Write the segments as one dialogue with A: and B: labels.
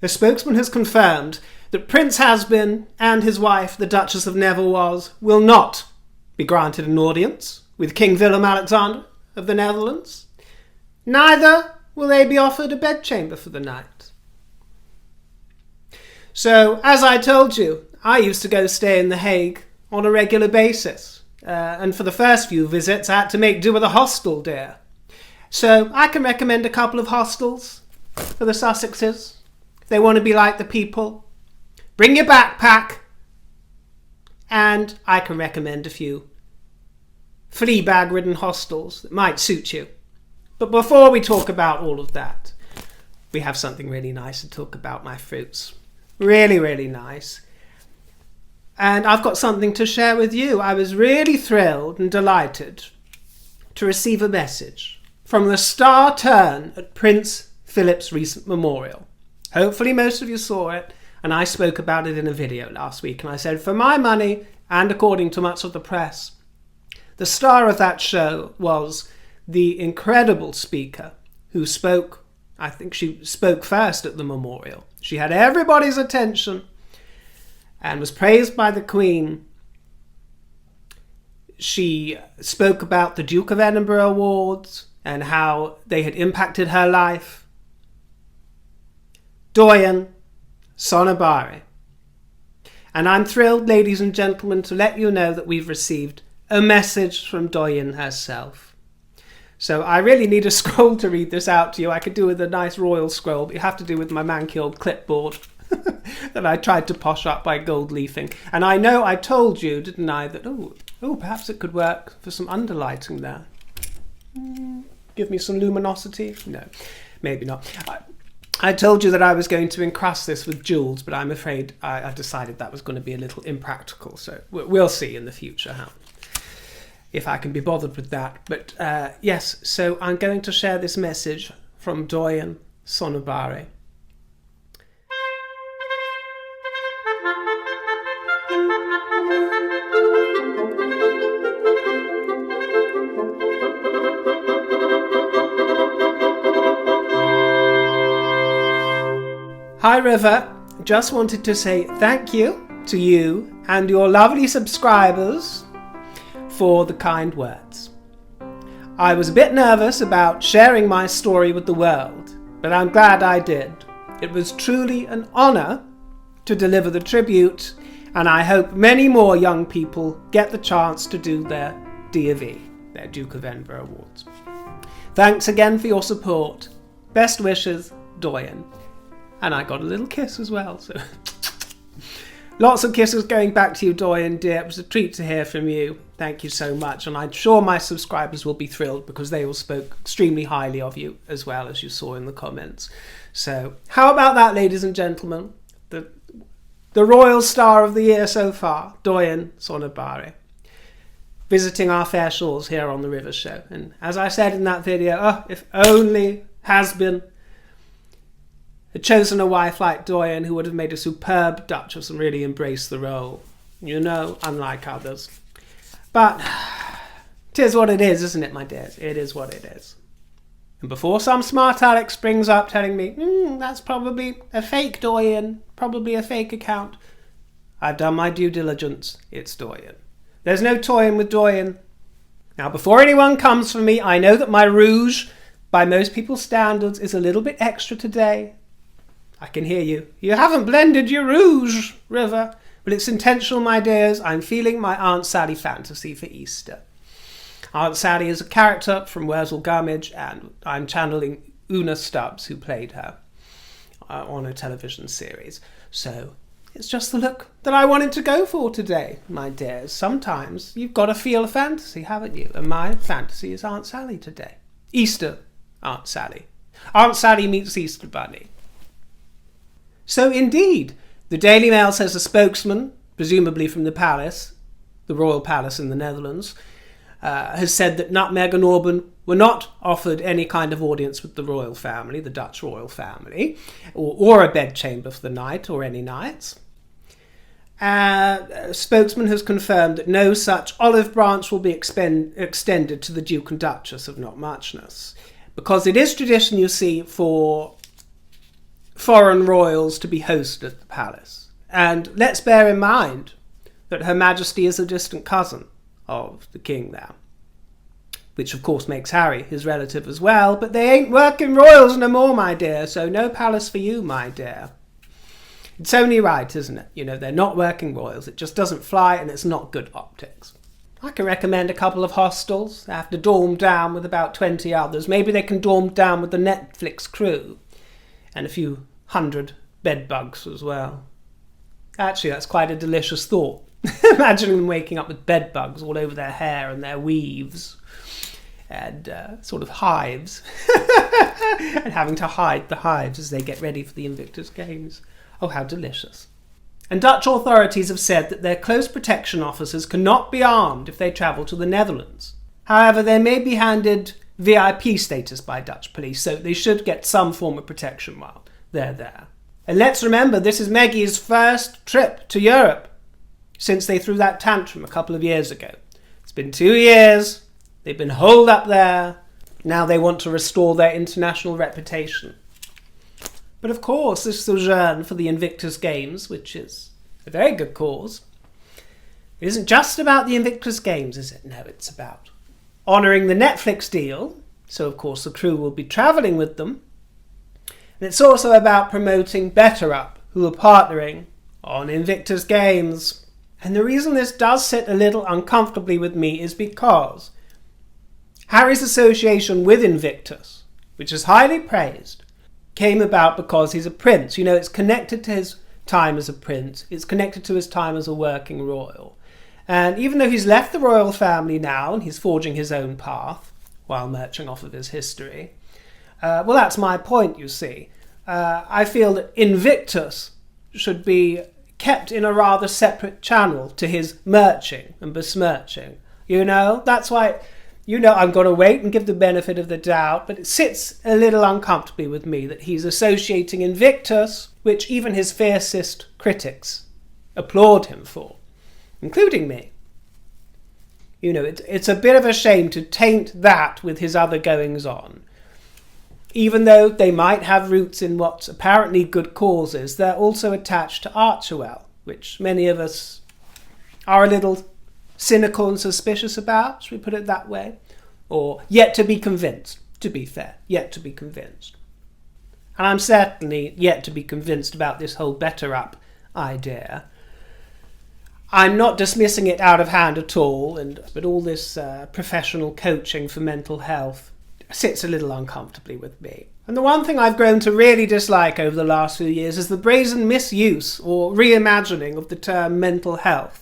A: A spokesman has confirmed that Prince Has-Been and his wife, the Duchess of Neville, will not be granted an audience with King Willem-Alexander of the Netherlands. Neither will they be offered a bedchamber for the night. So, as I told you, I used to go stay in The Hague on a regular basis. And for the first few visits, I had to make do with a hostel, dear. So I can recommend a couple of hostels for the Sussexes, if they want to be like the people. Bring your backpack. And I can recommend a few flea bag-ridden hostels that might suit you. But before we talk about all of that, we have something really nice to talk about, my fruits. Really, really nice. And I've got something to share with you. I was really thrilled and delighted to receive a message from the star turn at Prince Philip's recent memorial. Hopefully most of you saw it, and I spoke about it in a video last week. And I said, for my money, and according to much of the press, the star of that show was the incredible speaker who spoke. I think she spoke first at the memorial. She had everybody's attention and was praised by the Queen. She spoke about the Duke of Edinburgh Awards and how they had impacted her life. Doyen Sonobari. And I'm thrilled, ladies and gentlemen, to let you know that we've received a message from Doyen herself. So I really need a scroll to read this out to you. I could do with a nice royal scroll, but you have to do with my man-killed clipboard that I tried to posh up by gold leafing. And I know I told you, didn't I, that, perhaps it could work for some underlighting there. Give me some luminosity? No, maybe not. I told you that I was going to encrust this with jewels, but I'm afraid I decided that was going to be a little impractical. So we'll see in the future if I can be bothered with that. But yes, so I'm going to share this message from Doyen Sonobari. Hi River, just wanted to say thank you to you and your lovely subscribers for the kind words. I was a bit nervous about sharing my story with the world, but I'm glad I did. It was truly an honour to deliver the tribute, and I hope many more young people get the chance to do their D.A.V., their Duke of Edinburgh Awards. Thanks again for your support. Best wishes, Doyen. And I got a little kiss as well, so lots of kisses going back to you, Doyen, dear. It was a treat to hear from you. Thank you so much. And I'm sure my subscribers will be thrilled because they all spoke extremely highly of you as well, as you saw in the comments. So how about that, ladies and gentlemen? The royal star of the year so far, Doyen Sonobari, visiting our fair shores here on the River Show. And as I said in that video, if only Has-Been had chosen a wife like Doyen who would have made a superb Duchess and really embraced the role. You know, unlike others. But 'tis what it is, isn't it, my dears? It is what it is. And before some smart Alex springs up telling me, that's probably a fake Doyen, probably a fake account, I've done my due diligence. It's Doyen. There's no toying with Doyen. Now, before anyone comes for me, I know that my rouge, by most people's standards, is a little bit extra today. I can hear you. You haven't blended your rouge, River. But it's intentional, my dears. I'm feeling my Aunt Sally fantasy for Easter. Aunt Sally is a character from Wurzel Gummidge, and I'm channeling Una Stubbs, who played her on a television series. So it's just the look that I wanted to go for today, my dears. Sometimes you've got to feel a fantasy, haven't you? And my fantasy is Aunt Sally today. Easter, Aunt Sally. Aunt Sally meets Easter Bunny. So indeed, the Daily Mail says a spokesman, presumably from the palace, the royal palace in the Netherlands, has said that Nutmeg and Auburn were not offered any kind of audience with the royal family, the Dutch royal family, or a bedchamber for the night or any nights. A spokesman has confirmed that no such olive branch will be extended to the Duke and Duchess of Not Muchness, because it is tradition, you see, for foreign royals to be hosted at the palace. And let's bear in mind that Her Majesty is a distant cousin of the king there, which of course makes Harry his relative as well, but they ain't working royals no more, my dear, so no palace for you, my dear. It's only right, isn't it? You know, they're not working royals. It just doesn't fly, and it's not good optics. I can recommend a couple of hostels. They have to dorm down with about 20 others. Maybe they can dorm down with the Netflix crew. And a few hundred bedbugs as well. Actually, that's quite a delicious thought. Imagining them waking up with bedbugs all over their hair and their weaves. And sort of hives. And having to hide the hives as they get ready for the Invictus Games. Oh, how delicious. And Dutch authorities have said that their close protection officers cannot be armed if they travel to the Netherlands. However, they may be handed VIP status by Dutch police, so they should get some form of protection while they're there. And let's remember, this is Maggie's first trip to Europe since they threw that tantrum a couple of years ago. It's been 2 years, they've been holed up there, now they want to restore their international reputation. But of course, this sojourn for the Invictus Games, which is a very good cause, it isn't just about the Invictus Games, is it? No, it's about honouring the Netflix deal. So, of course, the crew will be travelling with them. And it's also about promoting Better Up, who are partnering on Invictus Games. And the reason this does sit a little uncomfortably with me is because Harry's association with Invictus, which is highly praised, came about because he's a prince. You know, it's connected to his time as a prince. It's connected to his time as a working royal. And even though he's left the royal family now and he's forging his own path while marching off of his history, well, that's my point, you see. I feel that Invictus should be kept in a rather separate channel to his marching and besmirching. You know, that's why... You know, I'm going to wait and give the benefit of the doubt, but it sits a little uncomfortably with me that he's associating Invictus, which even his fiercest critics applaud him for, including me. You know, it's a bit of a shame to taint that with his other goings-on. Even though they might have roots in what's apparently good causes, they're also attached to Archewell, which many of us are a little cynical and suspicious about, should we put it that way? Or yet to be convinced, to be fair, yet to be convinced. And I'm certainly yet to be convinced about this whole Better Up idea. I'm not dismissing it out of hand at all, but all this professional coaching for mental health sits a little uncomfortably with me. And the one thing I've grown to really dislike over the last few years is the brazen misuse or reimagining of the term mental health.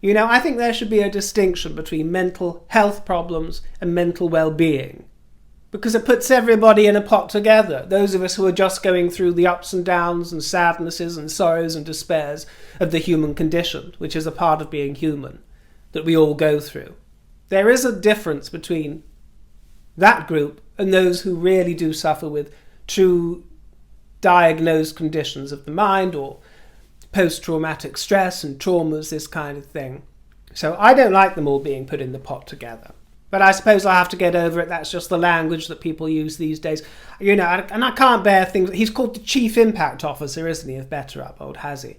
A: You know, I think there should be a distinction between mental health problems and mental well-being, because it puts everybody in a pot together. Those of us who are just going through the ups and downs and sadnesses and sorrows and despairs of the human condition, which is a part of being human, that we all go through. There is a difference between that group and those who really do suffer with true diagnosed conditions of the mind or post-traumatic stress and traumas, this kind of thing. So I don't like them all being put in the pot together. But I suppose I'll have to get over it. That's just the language that people use these days. You know, and I can't bear things... He's called the Chief Impact Officer, isn't he, of Better Up, old Hazzy?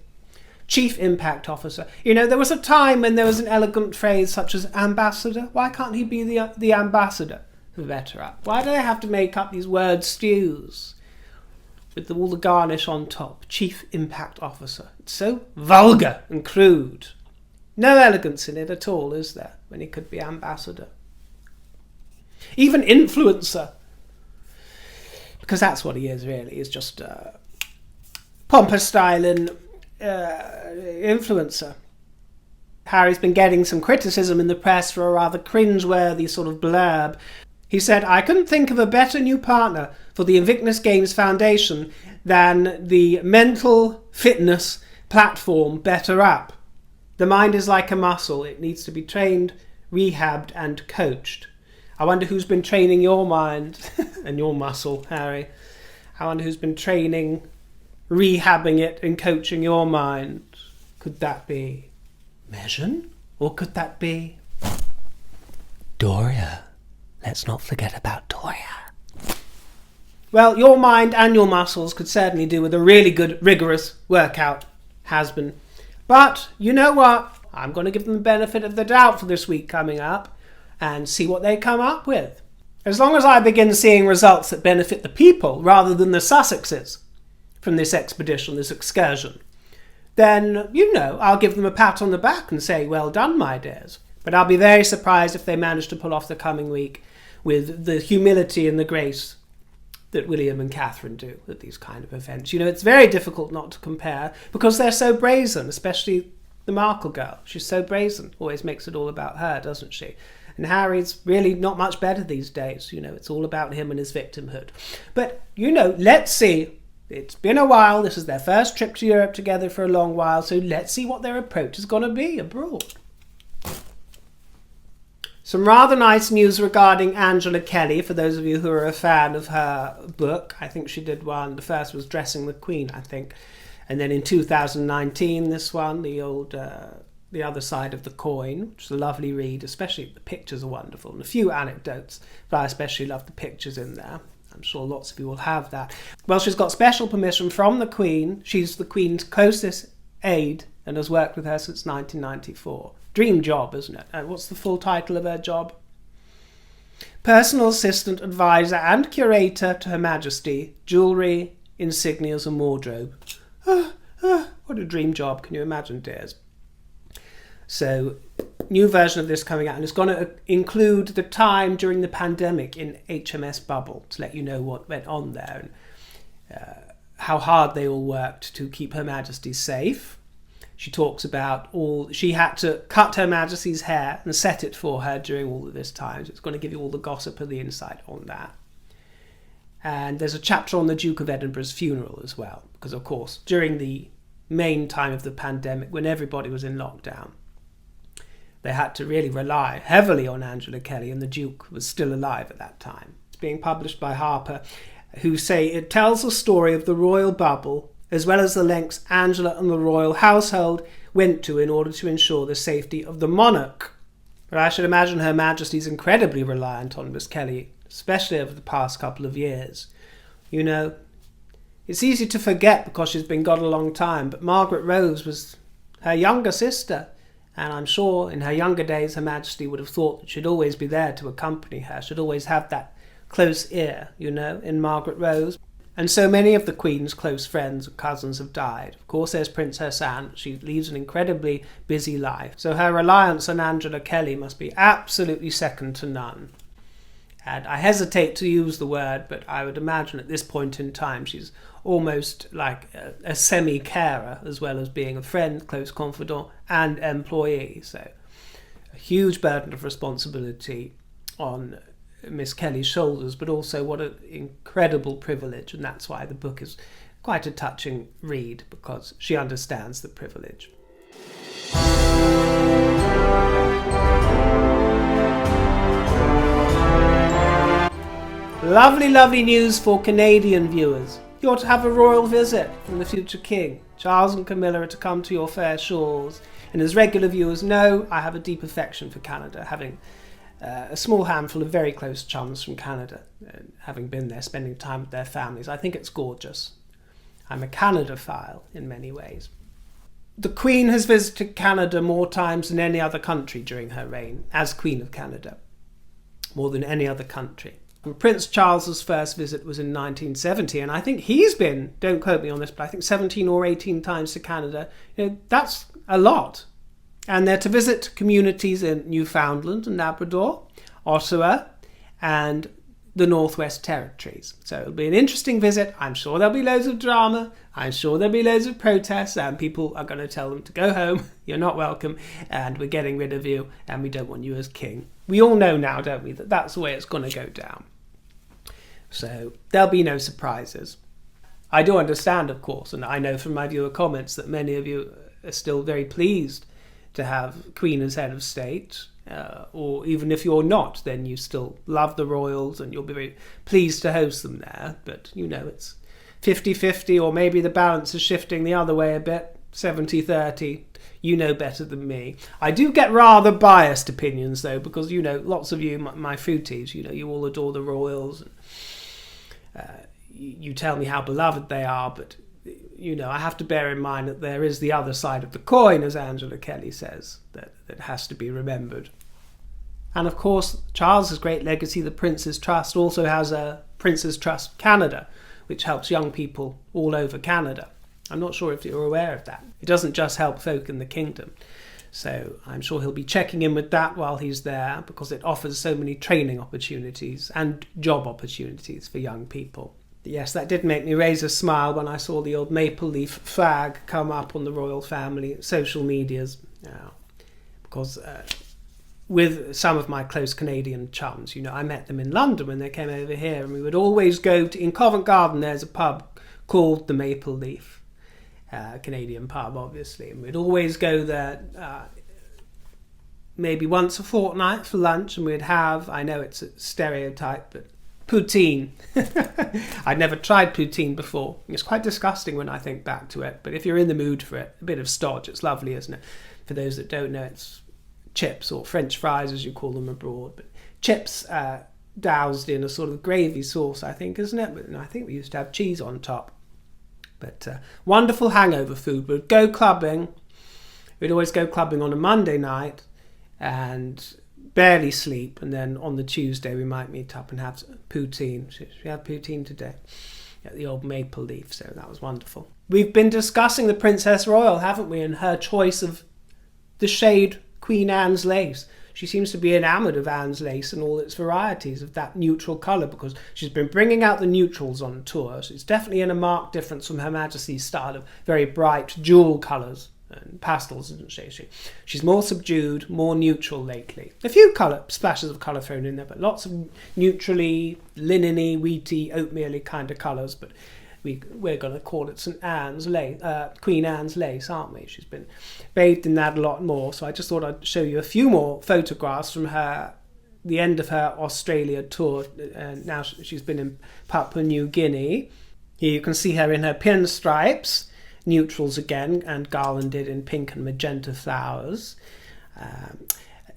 A: Chief Impact Officer. You know, there was a time when there was an elegant phrase such as ambassador. Why can't he be the ambassador for Better Up? Why do they have to make up these word stews with all the garnish on top? Chief Impact Officer. It's so vulgar and crude. No elegance in it at all, is there, when he could be ambassador? Even influencer. Because that's what he is, really. He's just a pompous styling influencer. Harry's been getting some criticism in the press for a rather cringe-worthy sort of blurb. He said, "I couldn't think of a better new partner for the Invictus Games Foundation than the mental fitness platform Better Up. The mind is like a muscle. It needs to be trained, rehabbed and coached." I wonder who's been training your mind and your muscle, Harry. I wonder who's been training, rehabbing it and coaching your mind. Could that be Megan? Or could that be Doria? Let's not forget about Doria. Well, your mind and your muscles could certainly do with a really good, rigorous workout, has-been. But you know what? I'm going to give them the benefit of the doubt for this week coming up and see what they come up with. As long as I begin seeing results that benefit the people rather than the Sussexes from this expedition, this excursion, then, I'll give them a pat on the back and say, well done, my dears. But I'll be very surprised if they manage to pull off the coming week with the humility and the grace that William and Catherine do at these kind of events. It's very difficult not to compare because they're so brazen, especially the Markle girl. She's so brazen, always makes it all about her, doesn't she? And Harry's really not much better these days. It's all about him and his victimhood. But, let's see. It's been a while. This is their first trip to Europe together for a long while. So let's see what their approach is going to be abroad. Some rather nice news regarding Angela Kelly, for those of you who are a fan of her book. I think she did one. The first was Dressing the Queen, I think. And then in 2019, this one, the other side of the coin, which is a lovely read, especially the pictures are wonderful and a few anecdotes, but I especially love the pictures in there. I'm sure lots of you will have that. Well, she's got special permission from the Queen. She's the Queen's closest aide and has worked with her since 1994. Dream job, isn't it? What's the full title of her job? Personal assistant, advisor and curator to Her Majesty, jewellery, insignias and wardrobe. What a dream job, can you imagine, dears? So, new version of this coming out, and it's going to include the time during the pandemic in HMS Bubble to let you know what went on there and how hard they all worked to keep Her Majesty safe. She talks about she had to cut Her Majesty's hair and set it for her during all of this time. So it's going to give you all the gossip and the insight on that. And there's a chapter on the Duke of Edinburgh's funeral as well, because of course, during the main time of the pandemic, when everybody was in lockdown, they had to really rely heavily on Angela Kelly, and the Duke was still alive at that time. It's being published by Harper, who say it tells the story of the royal bubble, as well as the lengths Angela and the royal household went to in order to ensure the safety of the monarch. But I should imagine Her Majesty's incredibly reliant on Miss Kelly, especially over the past couple of years. It's easy to forget because she's been gone a long time, but Margaret Rose was her younger sister, and I'm sure in her younger days Her Majesty would have thought that she'd always be there to accompany her. She'd always have that close ear, in Margaret Rose. And so many of the Queen's close friends and cousins have died. Of course, there's Princess Anne. She leads an incredibly busy life. So her reliance on Angela Kelly must be absolutely second to none. And I hesitate to use the word, but I would imagine at this point in time she's almost like a semi-carer, as well as being a friend, close confidant, and employee. So a huge burden of responsibility on Miss Kelly's shoulders, but also what an incredible privilege, and that's why the book is quite a touching read, because she understands the privilege. Lovely, lovely news for Canadian viewers. You're to have a royal visit from the future king. Charles and Camilla are to come to your fair shores, and as regular viewers know, I have a deep affection for Canada, having a small handful of very close chums from Canada, having been there, spending time with their families. I think it's gorgeous. I'm a Canada-phile in many ways. The Queen has visited Canada more times than any other country during her reign, as Queen of Canada, more than any other country. And Prince Charles's first visit was in 1970, and I think he's been, don't quote me on this, but I think 17 or 18 times to Canada. That's a lot. And they're to visit communities in Newfoundland and Labrador, Ottawa, and the Northwest Territories. So it'll be an interesting visit. I'm sure there'll be loads of drama. I'm sure there'll be loads of protests, and people are going to tell them to go home. You're not welcome, and we're getting rid of you, and we don't want you as king. We all know now, don't we, that that's the way it's going to go down. So there'll be no surprises. I do understand, of course, and I know from my viewer comments that many of you are still very pleased to have Queen as head of state, or even if you're not, then you still love the royals and you'll be very pleased to host them there. But, it's 50-50, or maybe the balance is shifting the other way a bit, 70-30. You know better than me. I do get rather biased opinions, though, because, lots of you, my foodies, you all adore the royals. you tell me how beloved they are, but I have to bear in mind that there is the other side of the coin, as Angela Kelly says, that has to be remembered. And of course, Charles's great legacy, the Prince's Trust, also has a Prince's Trust Canada, which helps young people all over Canada. I'm not sure if you're aware of that. It doesn't just help folk in the kingdom. So I'm sure he'll be checking in with that while he's there, because it offers so many training opportunities and job opportunities for young people. Yes, that did make me raise a smile when I saw the old maple leaf flag come up on the royal family social medias. Because with some of my close Canadian chums, I met them in London when they came over here, and we would always go to, in Covent Garden, there's a pub called the Maple Leaf, Canadian pub, obviously, and we'd always go there maybe once a fortnight for lunch, and we'd have, I know it's a stereotype, but poutine. I'd never tried poutine before. It's quite disgusting when I think back to it, but if you're in the mood for it, a bit of stodge, it's lovely, isn't it? For those that don't know, it's chips, or French fries as you call them abroad, but chips doused in a sort of gravy sauce, I think, isn't it? But I think we used to have cheese on top. But wonderful hangover food. We'd go clubbing. We'd always go clubbing on a Monday night and barely sleep, and then on the Tuesday we might meet up and have poutine. Should we have poutine today? At the old Maple Leaf, so that was wonderful. We've been discussing the Princess Royal, haven't we, and her choice of the shade Queen Anne's lace. She seems to be enamoured of Anne's lace and all its varieties of that neutral colour, because she's been bringing out the neutrals on tour. So it's definitely in a marked difference from Her Majesty's style of very bright jewel colours and pastels, isn't she? She's more subdued, more neutral lately. A few splashes of colour thrown in there, but lots of neutrally, linen-y, wheaty, oatmeal-y kind of colours. But we're going to call it St Anne's lace, Queen Anne's lace, aren't we? She's been bathed in that a lot more. So I just thought I'd show you a few more photographs from the end of her Australia tour. And now she's been in Papua New Guinea. Here you can see her in her pinstripes, neutrals again, and garlanded in pink and magenta flowers.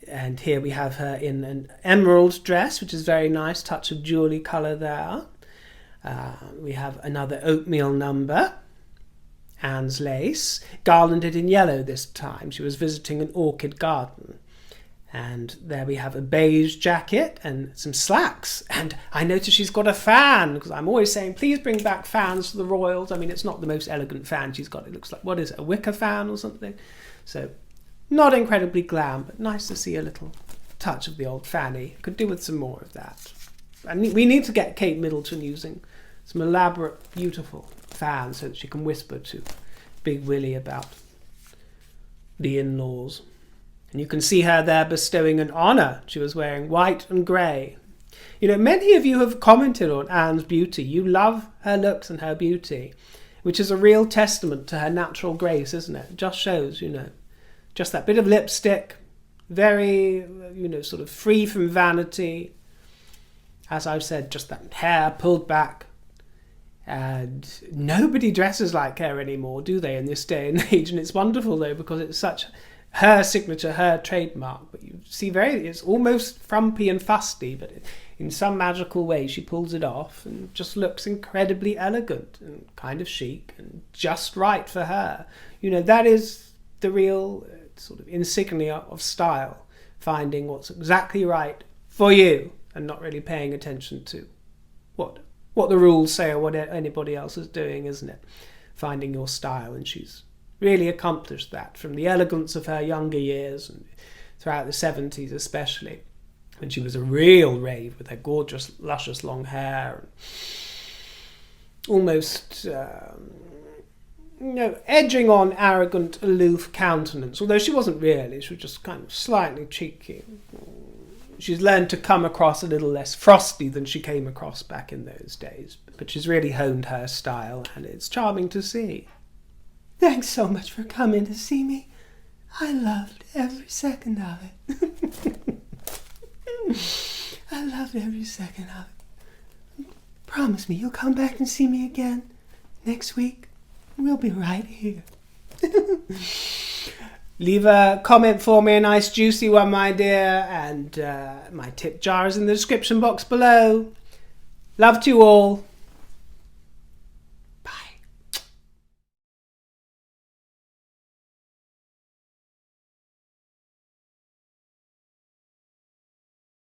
A: And here we have her in an emerald dress, which is very nice, touch of jewellery colour there. We have another oatmeal number, Anne's lace, garlanded in yellow this time. She was visiting an orchid garden. And there we have a beige jacket and some slacks. And I noticed she's got a fan, because I'm always saying, please bring back fans for the royals. I mean, it's not the most elegant fan she's got. It looks like, what is it, a wicker fan or something? So, not incredibly glam, but nice to see a little touch of the old fanny. Could do with some more of that. And we need to get Kate Middleton using some elaborate, beautiful fans so that she can whisper to Big Willie about the in-laws. And you can see her there bestowing an honour. She was wearing white and grey. Many of you have commented on Anne's beauty. You love her looks and her beauty, which is a real testament to her natural grace, isn't it? It just shows, just that bit of lipstick, very, sort of free from vanity. As I've said, just that hair pulled back. And nobody dresses like her anymore, do they, in this day and age? And it's wonderful, though, because it's such her signature, her trademark. But you see, it's almost frumpy and fusty, but in some magical way she pulls it off and just looks incredibly elegant and kind of chic and just right for her. That is the real sort of insignia of style, finding what's exactly right for you and not really paying attention to what the rules say or what anybody else is doing, isn't it? Finding your style, and she's really accomplished that from the elegance of her younger years and throughout the 70s especially, when she was a real rave with her gorgeous, luscious long hair and almost, edging on arrogant, aloof countenance, although she wasn't really, she was just kind of slightly cheeky. She's learned to come across a little less frosty than she came across back in those days. But she's really honed her style, and it's charming to see. Thanks so much for coming to see me. I loved every second of it. I loved every second of it. Promise me you'll come back and see me again next week. We'll be right here. Leave a comment for me, a nice juicy one, my dear, and my tip jar is in the description box below. Love to you all.